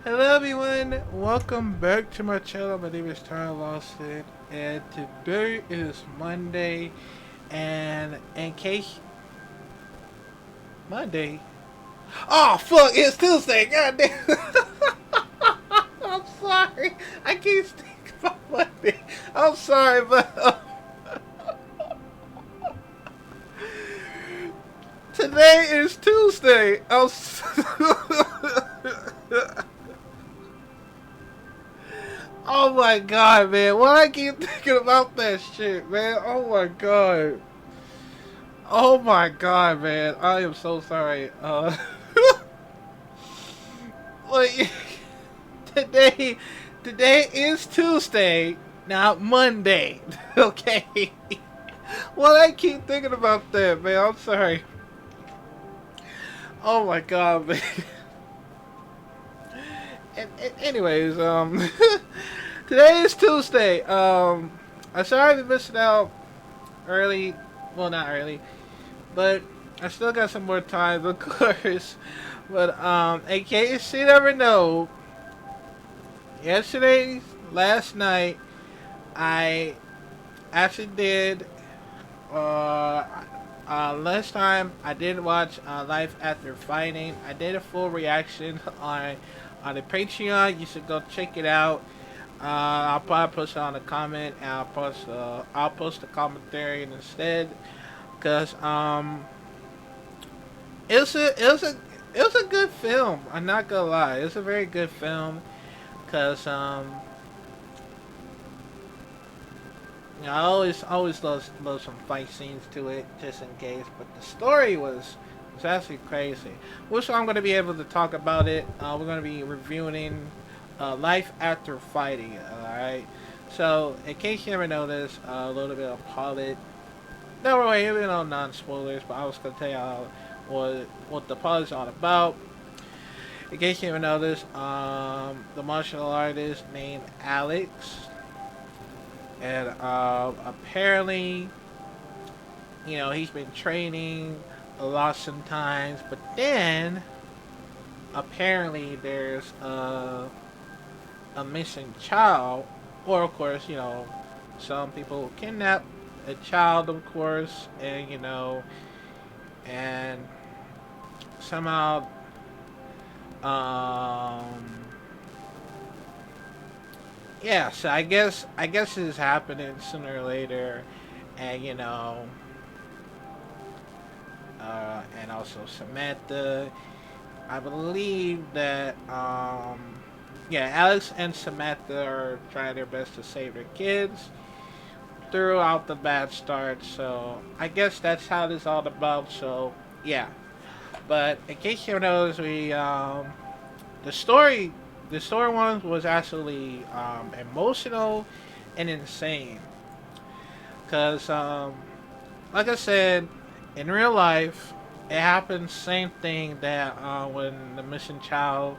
Hello everyone, welcome back to my channel. My name is Tyler Lawson and today is Monday, and in case Monday, oh fuck, it's Tuesday, god damn. I'm sorry, I can't think about Monday. I'm sorry, but today is Tuesday. Oh my god, man. Why I keep thinking about that shit, man? Oh my god. Oh my god, man. I am so sorry. Like, today, today is Tuesday, not Monday. Okay? Why I keep thinking about that, man? I'm sorry. Oh my god, man. Anyways, today is Tuesday. I'm sorry for missing out early. Well, not early, but I still got some more time, of course. But in case you never know, last night, I actually did. Uh, last time I did watch Life After Fighting. I did a full reaction on the Patreon. You should go check it out. I'll probably post it on the comment, and I'll post the commentary instead, cause it was a good film. I'm not gonna lie, it's a very good film, cause I always love some fight scenes to it, just in case. But the story was actually crazy. Which I'm gonna be able to talk about it. We're gonna be reviewing Life After Fighting. All right. So in case you never noticed, a little bit of pilot. No, we're even on non-spoilers, but I was gonna tell you what the pilot's all about. In case you never noticed, the martial artist named Alex, and apparently, he's been training a lot sometimes, but then apparently there's a missing child, or of course, some people kidnap a child, of course, and and somehow, um, yeah. So I guess it's happening sooner or later, and and also Samantha. I believe that yeah, Alex and Samantha are trying their best to save their kids throughout the bad start. So I guess that's how this all about. So yeah, but in case you knows, we the story the story one was actually emotional and insane, because like I said, in real life, it happens same thing that when the missing child,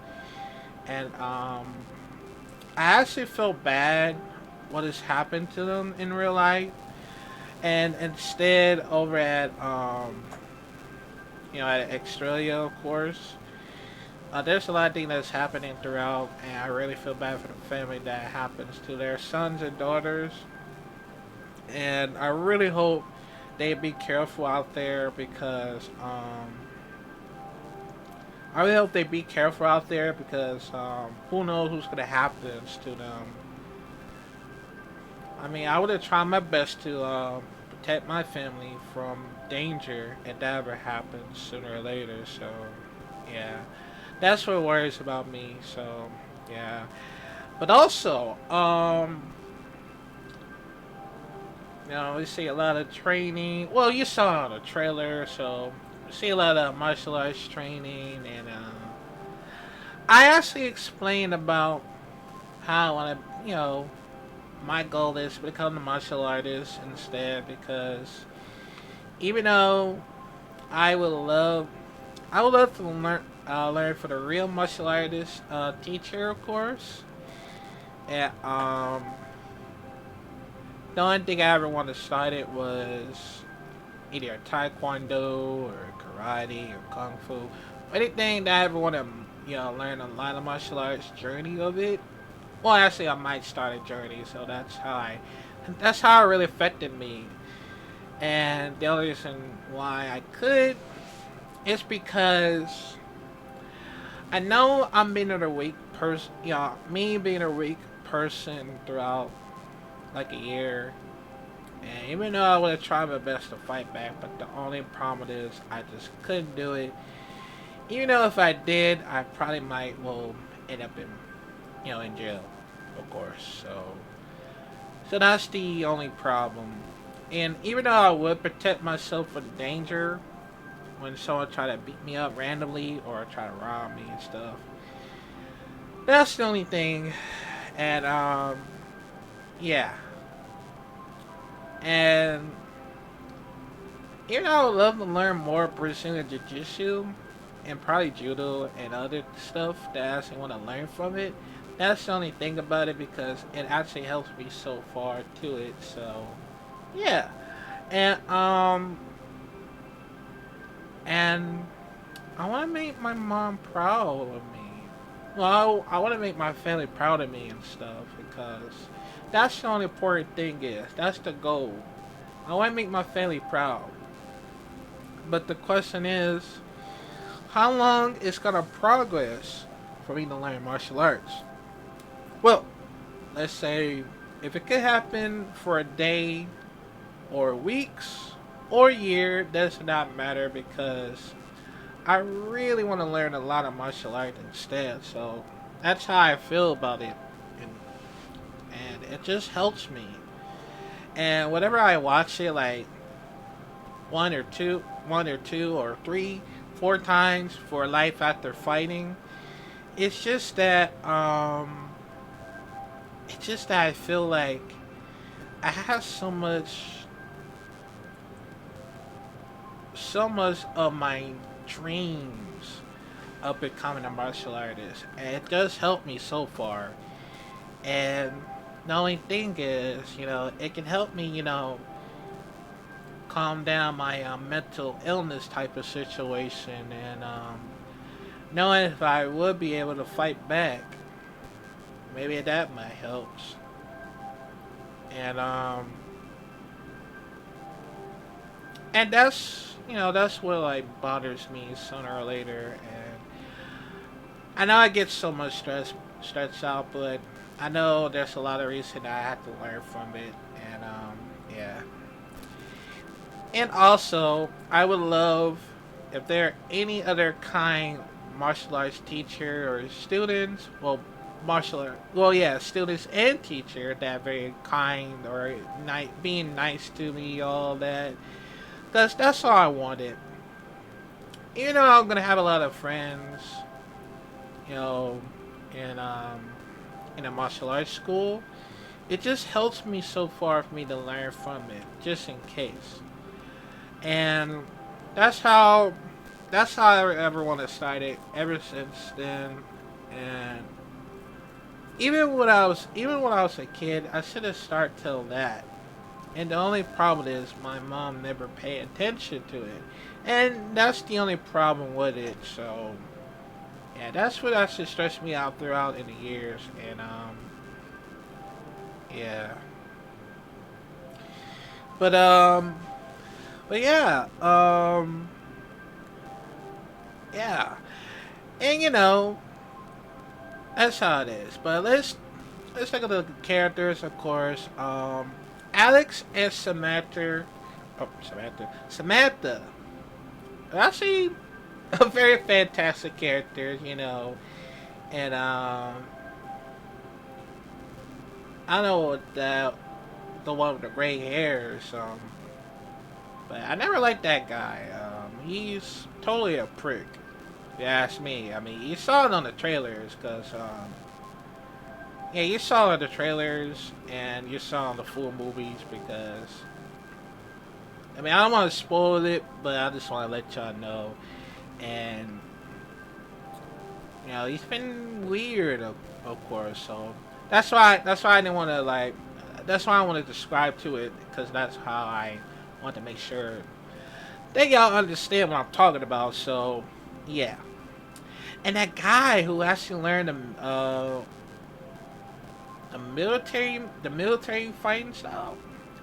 and I actually feel bad what has happened to them in real life, and instead over at at Australia, of course, there's a lot of things that's happening throughout, and I really feel bad for the family that happens to their sons and daughters, and I really hope they be careful out there, because I really hope they be careful out there, because who knows what's gonna happen to them. I mean, I would have tried my best to protect my family from danger if that ever happens sooner or later. So, yeah, that's what worries about me. So, yeah, but also, we see a lot of training. Well, you saw the trailer, so we see a lot of martial arts training, and I actually explained about how I want to, my goal is to become a martial artist instead, because even though I would love, I would love to learn for the real martial artist teacher, of course. And the only thing I ever wanted to start it was either taekwondo or karate or kung fu, anything that I ever want to learn a lot of martial arts journey of it. Well, actually, I might start a journey, so that's how it really affected me. And the only reason why I could is because I know I'm being a weak person. Me being a weak person throughout like a year. And even though I would have tried my best to fight back, but the only problem is I just couldn't do it. Even though if I did, I probably might will end up in jail, of course. So that's the only problem. And even though I would protect myself from danger when someone try to beat me up randomly or try to rob me and stuff, that's the only thing. And yeah. And I would love to learn more Brazilian Jiu Jitsu and probably Judo and other stuff that I actually want to learn from it. That's the only thing about it because it actually helps me so far to it. So yeah, and and I want to make my mom proud of me. Well, I want to make my family proud of me and stuff because that's the only important thing is that's the goal. I want to make my family proud. But the question is, how long is gonna progress for me to learn martial arts? Well, let's say if it could happen for a day or weeks or a year, does not matter because I really want to learn a lot of martial arts instead. So that's how I feel about it, and, and it just helps me. And whenever I watch it, like one or two or three, four times for life after fighting, it's just that I feel like I have so much of my dreams of becoming a martial artist, and it does help me so far. And the only thing is, it can help me, calm down my mental illness type of situation, and knowing if I would be able to fight back, maybe that might help. And that's what like bothers me sooner or later. And I know I get so much stressed out, but I know there's a lot of reason I have to learn from it. And yeah. And also, I would love if there are any other kind martial arts teacher or students, well, yeah, students and teacher that are very kind or being nice to me, all that. That's all I wanted. Even though I'm gonna have a lot of friends, you know, in in a martial arts school, it just helps me so far for me to learn from it, just in case. And that's how I ever want to start it. Ever since then, and even when I was a kid, I should have started till that. And the only problem is my mom never paid attention to it, and that's the only problem with it. So yeah, that's what actually stressed me out throughout in the years. And yeah, but yeah, yeah, and that's how it is. But let's take a look at the characters, of course. Alex and Samantha, are actually a very fantastic characters, and I don't know what the one with the gray hairs, but I never liked that guy. He's totally a prick. If you ask me. I mean, you saw it on the trailers, cause yeah, you saw it on the trailers and you saw it on the full movies because I mean I don't want to spoil it, but I just want to let y'all know. And he's been weird, of course. So that's why I didn't want to that's why I want to describe to it because that's how I want to make sure that y'all understand what I'm talking about. So yeah. And that guy who actually learned the military fighting style.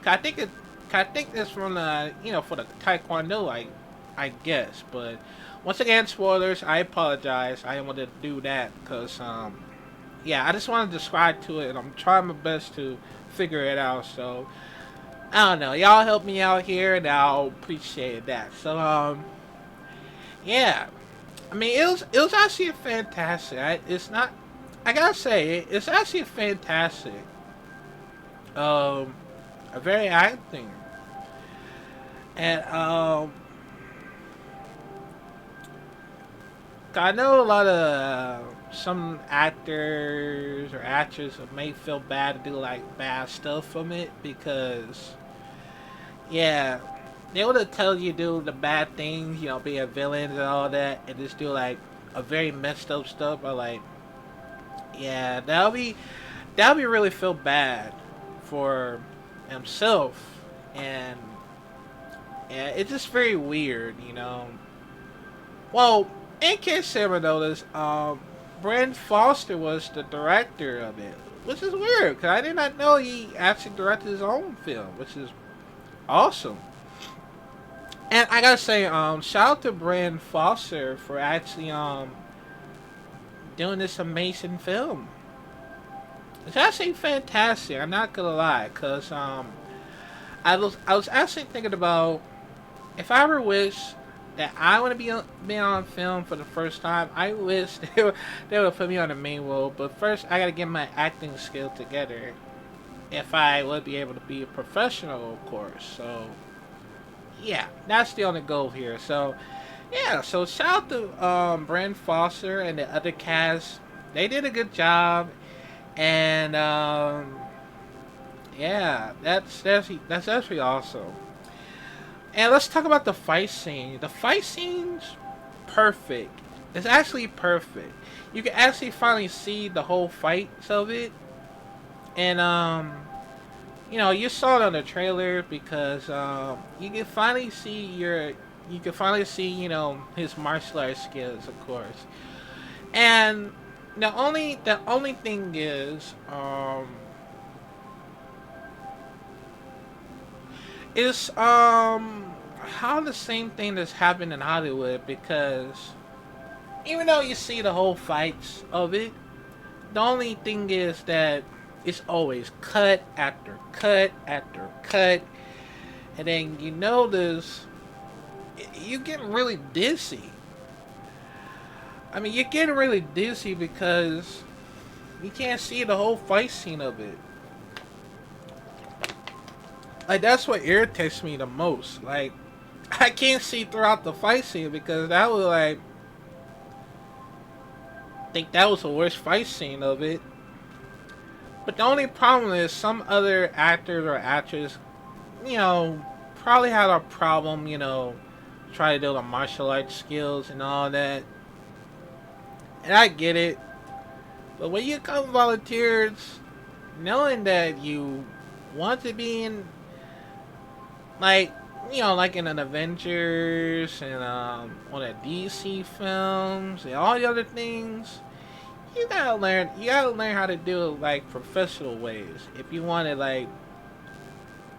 I think it, I think it's from the for the Taekwondo, I guess. But once again, spoilers. I apologize. I didn't want to do that because yeah, I just want to describe to it, and I'm trying my best to figure it out. So I don't know. Y'all help me out here, and I'll appreciate that. So yeah. I mean, it was actually fantastic. It's not. I gotta say, it's actually fantastic. Um, a very acting, and I know a lot of some actors or actresses may feel bad to do like bad stuff from it because yeah, they would tell you do the bad things, be a villain and all that, and just do like a very messed up stuff. But like, yeah, that'll be really feel bad for himself, and yeah, it's just very weird. Well, in case you ever noticed, Brent Foster was the director of it, which is weird because I did not know he actually directed his own film, which is awesome. And I gotta say, shout out to Brandon Foster for actually doing this amazing film. It's actually fantastic. I'm not gonna lie, cause I was actually thinking about if I ever wish that I want to be on film for the first time. I wish they would put me on the main role, but first I gotta get my acting skill together. If I would be able to be a professional, of course. So yeah, that's the only goal here. So yeah, so shout out to Brent Foster and the other cast. They did a good job, and yeah, that's actually awesome. And let's talk about the fight scene. The fight scene's perfect. It's actually perfect. You can actually finally see the whole fights of it, and you saw it on the trailer because you can finally see his martial arts skills, of course. And the only thing is how the same thing that's happened in Hollywood, because even though you see the whole fights of it, the only thing is that it's always cut after cut after cut, and then you notice you getting really dizzy. I mean, you're getting really dizzy because you can't see the whole fight scene of it. Like, that's what irritates me the most. Like, I can't see throughout the fight scene because that was like, I think that was the worst fight scene of it. But the only problem is some other actors or actors, probably had a problem, try to do the martial arts skills and all that. And I get it. But when you come volunteers, knowing that you want to be in, like, like in an Avengers and one of the DC films and all the other things, you gotta learn how to do it like professional ways. If you want to like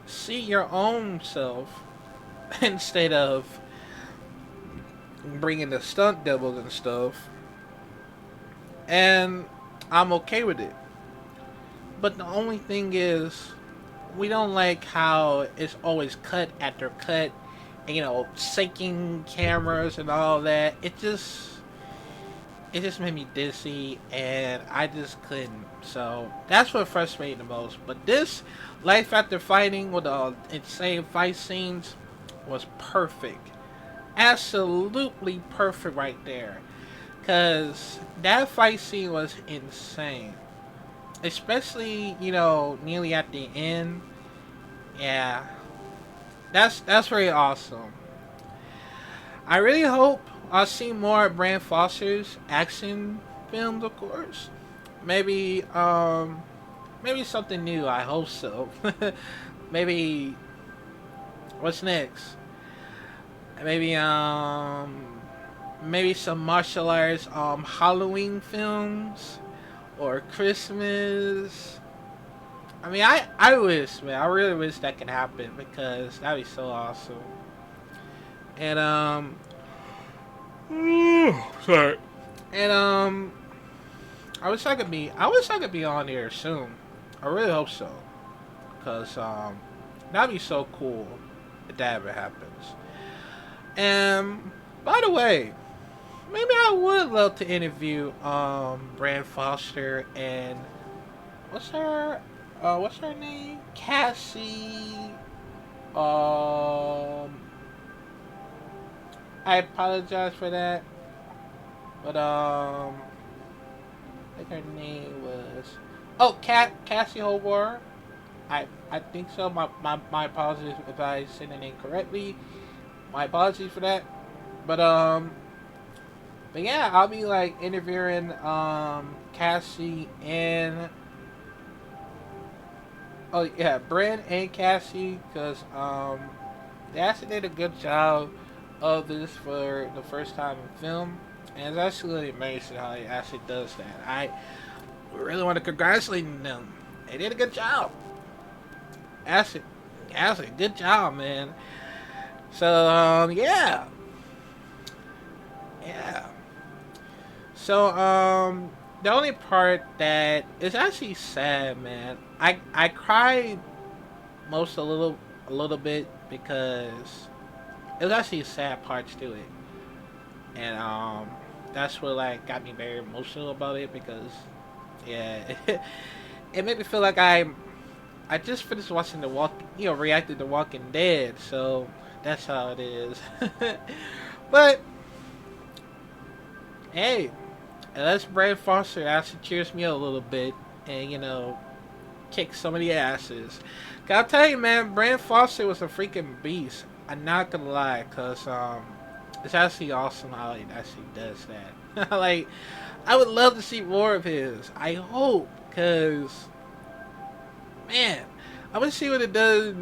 see your own self instead of bringing the stunt doubles and stuff, and I'm okay with it. But the only thing is, we don't like how it's always cut after cut, and syncing cameras and all that. It just made me dizzy, and I just couldn't. So that's what frustrated the most. But this Life After Fighting with the insane fight scenes was perfect, absolutely perfect right there. Cause that fight scene was insane, especially nearly at the end. Yeah, that's very awesome. I really hope I'll see more of Brand Foster's action films, of course. Maybe maybe something new. I hope so. Maybe what's next? Maybe maybe some martial arts Halloween films or Christmas. I mean, I wish, man, I really wish that could happen because that'd be so awesome. And sorry. And I wish I could be on here soon. I really hope so, cause that'd be so cool if that ever happens. And by the way, maybe I would love to interview Brand Foster and what's her name? Cassie. Um, I apologize for that, but I think her name was Cassie Hobart. I think so. My apologies if I said the name correctly. My apologies for that. But but yeah, I'll be like interviewing Cassie and oh yeah, Brent and Cassie because they actually did a good job of this for the first time in film, and it's actually really amazing how he actually does that. I really want to congratulate them. They did a good job. Actually, good job, man. So yeah, yeah. So the only part that is actually sad, man. I cried most a little bit because it was actually sad parts to it, and that's what like got me very emotional about it because yeah, it made me feel like I just finished watching reacted to Walking Dead, so that's how it is. But hey, unless Brad Foster actually cheers me up a little bit and kick some of the asses. Gotta tell you, man, Brand Foster was a freaking beast. I'm not gonna lie, cause it's actually awesome how he actually does that. Like, I would love to see more of his. I hope, cause man, I would see what it does.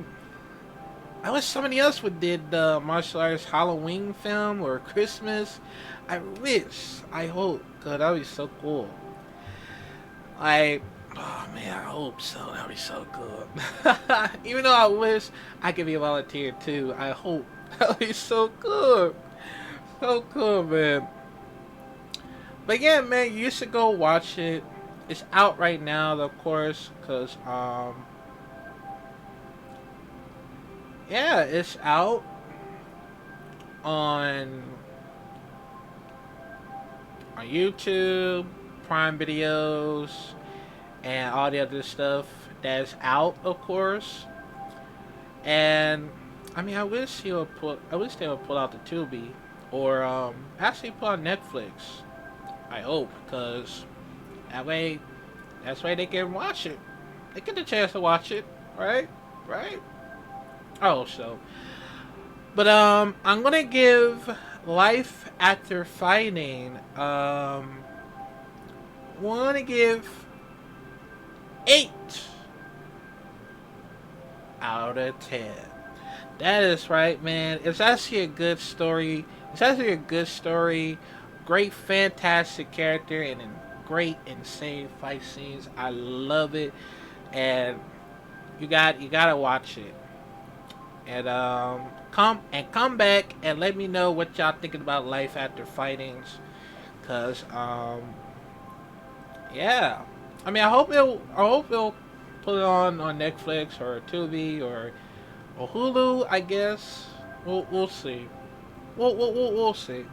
I wish somebody else would did the martial arts Halloween film or Christmas. I wish. I hope, cause that would be so cool. I Oh man, I hope so. That'd be so good. Even though I wish I could be a volunteer too, I hope that'd be so good. So cool, man. But yeah, man, you should go watch it. It's out right now, of course, cause yeah, it's out on YouTube, Prime Videos, and all the other stuff that's out, of course. And I mean, I wish they would pull out the Tubi, or actually pull out Netflix. I hope, because that way, that's way they can watch it. They get the chance to watch it, right? Right? Oh, so. But I'm gonna give Life After Fighting. Wanna give 8 out of 10. That is right, man. It's actually a good story. It's actually a good story. Great, fantastic character and great, insane fight scenes. I love it, and you gotta watch it. And come back and let me know what y'all thinking about Life After Fightings, cause yeah. I mean, I hope they'll put it on Netflix or Tubi or Hulu. I guess we'll see. We'll see.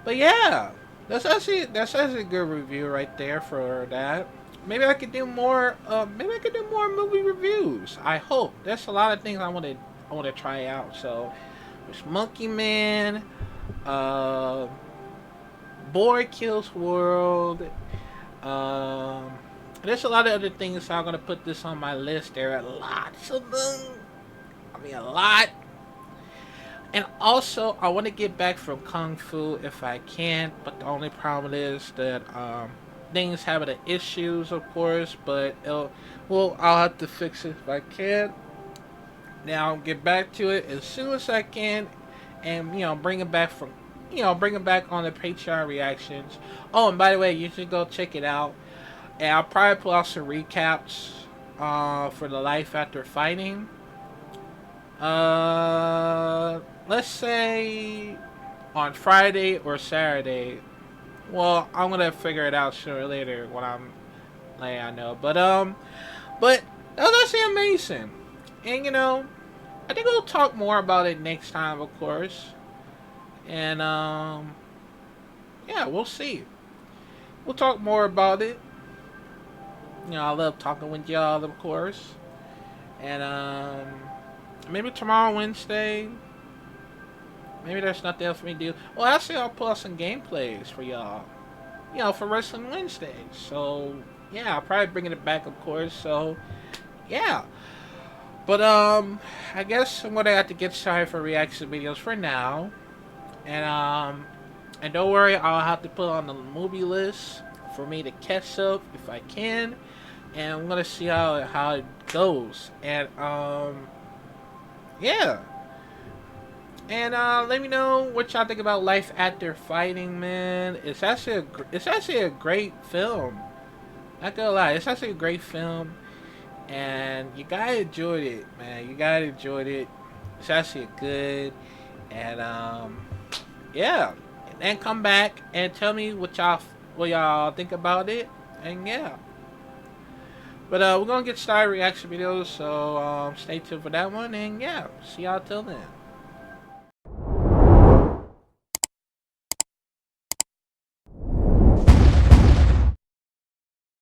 But yeah, that's actually a good review right there for that. Maybe I could do more. Maybe I could do more movie reviews. I hope. There's a lot of things I want to try out. So there's Monkey Man, uh, Boy Kills World. Um, there's a lot of other things, so I'm gonna put this on my list. There are lots of them. I mean, a lot. And also, I want to get back from Kung Fu if I can, but the only problem is that things having the issues, of course. But I'll have to fix it if I can. Now I'll get back to it as soon as I can, and bring it back bring it back on the Patreon reactions. Oh, and by the way, you should go check it out. And I'll probably pull out some recaps for the life after fighting. Let's say on Friday or Saturday. Well, I'm gonna figure it out sooner or later when I'm like I know. But that was actually amazing. And I think we'll talk more about it next time, of course. And yeah, we'll see. We'll talk more about it. I love talking with y'all, of course. And maybe tomorrow, Wednesday. Maybe there's nothing else for me to do. Well, actually, I'll pull out some gameplays for y'all. For Wrestling Wednesdays. So yeah, I'll probably bring it back, of course. So yeah. But I guess I'm gonna have to get started for reaction videos for now. And don't worry, I'll have to put on the movie list for me to catch up if I can. And I'm gonna see how it goes. And yeah. And let me know what y'all think about Life After Fighting, man. It's actually a great film. Not gonna lie, it's actually a great film. And you gotta enjoy it, man. You gotta enjoy it. It's actually good. And yeah. And then come back and tell me what y'all think about it. And yeah. But we're gonna get started reaction videos, so stay tuned for that one. And yeah, see y'all till then.